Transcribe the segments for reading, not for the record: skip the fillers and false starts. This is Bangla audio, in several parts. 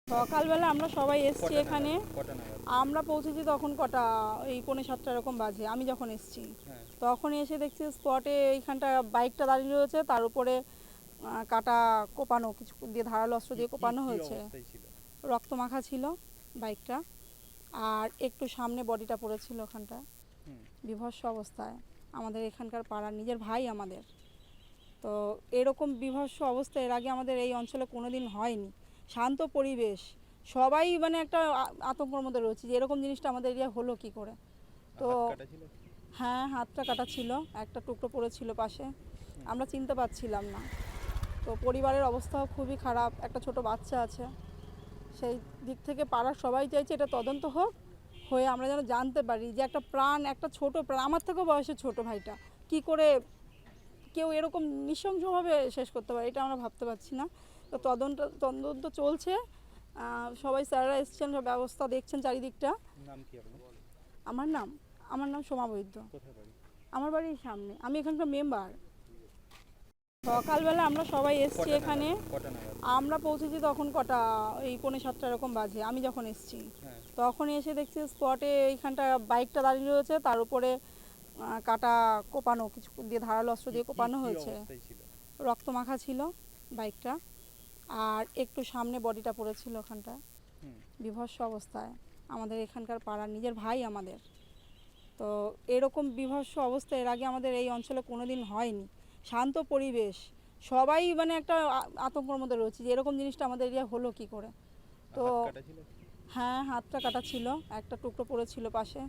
সকালবেলা আমরা সবাই এসছি এখানে। আমরা পৌঁছেছি তখন কটা, এই 6:45 এরকম বাজে। আমি যখন এসছি তখন এসে দেখছি স্পটে এইখানটা বাইকটা দাঁড়িয়ে রয়েছে, তার উপরে কাটা কোপানো, কিছু দিয়ে ধারালো অস্ত্র দিয়ে কোপানো হয়েছে। রক্তমাখা ছিল বাইকটা, আর একটু সামনে বডিটা পড়েছিল ওখানটা, বিভৎস অবস্থায়। আমাদের এখানকার পাড়ার নিজের ভাই আমাদের। তো এরকম বিভৎস অবস্থা এর আগে আমাদের এই অঞ্চলে কোনো দিন হয়নি। শান্ত পরিবেশ, সবাই মানে একটা আতঙ্কের মধ্যে রয়েছে যে এরকম জিনিসটা আমাদের এরিয়া হলো কি করে। তো হ্যাঁ, হাতটা কাটা ছিল, একটা টুকরো পড়েছিল পাশে, আমরা চিনতে পারছিলাম না। তো পরিবারের অবস্থাও খুবই খারাপ, একটা ছোট বাচ্চা আছে। সেই দিক থেকে পাড়ার সবাই চাইছে এটা তদন্ত হোক, হয়ে আমরা যেন জানতে পারি যে একটা প্রাণ, একটা ছোট প্রাণ, আমার থেকেও বয়সে ছোট ভাইটা কি করে কেউ এরকম নৃশংসভাবে শেষ করতে পারে, এটা আমরা ভাবতে পারছি না। তো তদন্ত চলছে, সবাই স্যাররা এসছেন, সব ব্যবস্থা দেখছেন চারিদিকটা। আমার নাম সোমা বৈদ্য। আমার বাড়ির সামনে, আমি এখানকার মেম্বার। সকালবেলা আমরা সবাই এসছি এখানে। আমরা পৌঁছেছি তখন কটা, এই 6:45 এরকম বাজে। আমি যখন এসছি তখন এসে দেখছি স্পটে এইখানটা বাইকটা দাঁড়িয়ে রয়েছে, তার উপরে কাটা কোপানো, কিছু দিয়ে ধারালো অস্ত্র দিয়ে কোপানো হয়েছে। রক্তমাখা ছিল বাইকটা, আর একটু সামনে বডিটা পড়েছিল ওখানটা, বিভৎস অবস্থায়। আমাদের এখানকার পাড়ার নিজের ভাই আমাদের। তো এরকম বিভৎস অবস্থা এর আগে আমাদের এই অঞ্চলে কোনো দিন হয়নি। শান্ত পরিবেশ, সবাই মানে একটা আতঙ্কের মধ্যে রয়েছে যে এরকম জিনিসটা আমাদের এরিয়া হলো কি করে। তো হ্যাঁ, হাতটা কাটা ছিল, একটা টুকরো পড়েছিল পাশে,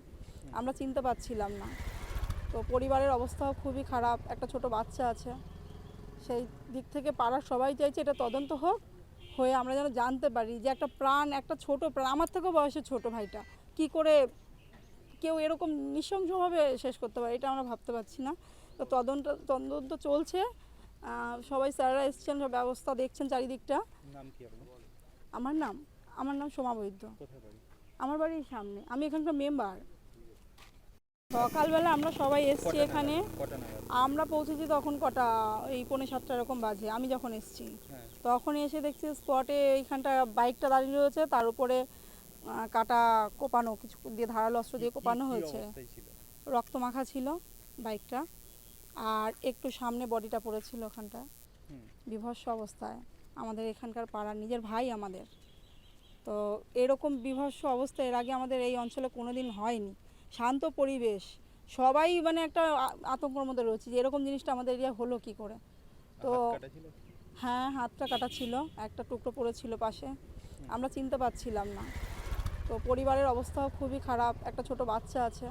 আমরা চিনতে পারছিলাম না। তো পরিবারের অবস্থাও খুবই খারাপ, একটা ছোট বাচ্চা আছে। সেই দিক থেকে পাড়ার সবাই চাইছে এটা তদন্ত হোক, হয়ে আমরা যেন জানতে পারি যে একটা প্রাণ, একটা ছোট প্রাণ, আমার থেকেও বয়সে ছোট ভাইটা কি করে কেউ এরকম নৃশংসভাবে শেষ করতে পারে, এটা আমরা ভাবতে পারছি না। তো তদন্ত চলছে, সবাই স্যাররা এসছেন, সব ব্যবস্থা দেখছেন চারিদিকটা। আমার নাম সোমা বৈদ্য। আমার বাড়ির সামনে, আমি এখানকার মেম্বার। সকালবেলা আমরা সবাই এসছি এখানে। আমরা পৌঁছেছি তখন কটা, এই 6:45 এরকম বাজে। আমি যখন এসছি তখন এসে দেখছি স্পটে এইখানটা বাইকটা দাঁড়িয়ে রয়েছে, তার উপরে কাটা কোপানো, কিছু দিয়ে ধারালো অস্ত্র দিয়ে কোপানো হয়েছে। রক্তমাখা ছিল বাইকটা, আর একটু সামনে বডিটা পড়েছিল ওখানটা, বিভৎস অবস্থায়। আমাদের এখানকার পাড়ার নিজের ভাই আমাদের। তো এরকম বিভৎস অবস্থা এর আগে আমাদের এই অঞ্চলে কোনো দিন হয়নি। শান্ত পরিবেশ, সবাই মানে একটা আতঙ্কের মধ্যে রয়েছে যে এরকম জিনিসটা আমাদের এরিয়া হলো কি করে। তো হ্যাঁ, হাতটা কাটা ছিল, একটা টুকরো পড়েছিল পাশে, আমরা চিনতে পারছিলাম না। তো পরিবারের অবস্থাও খুবই খারাপ, একটা ছোট বাচ্চা আছে।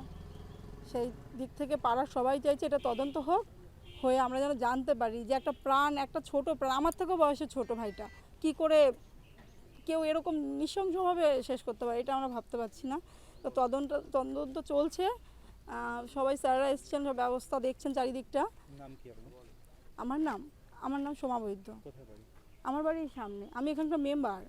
সেই দিক থেকে পাড়ার সবাই চাইছে এটা তদন্ত হোক, হয়ে আমরা যেন জানতে পারি যে একটা প্রাণ, একটা ছোট প্রাণ, আমার থেকেও বয়সে ছোট ভাইটা কি করে কেউ এরকম নৃশংসভাবে শেষ করতে পারে, এটা আমরা ভাবতে পারছি না। তো তদন্ত চলছে, সবাই স্যাররা এসছেন, সব ব্যবস্থা দেখছেন চারিদিকটা। আমার নাম সোমা বৈদ্য। আমার বাড়ির সামনে, আমি এখানকার মেম্বার।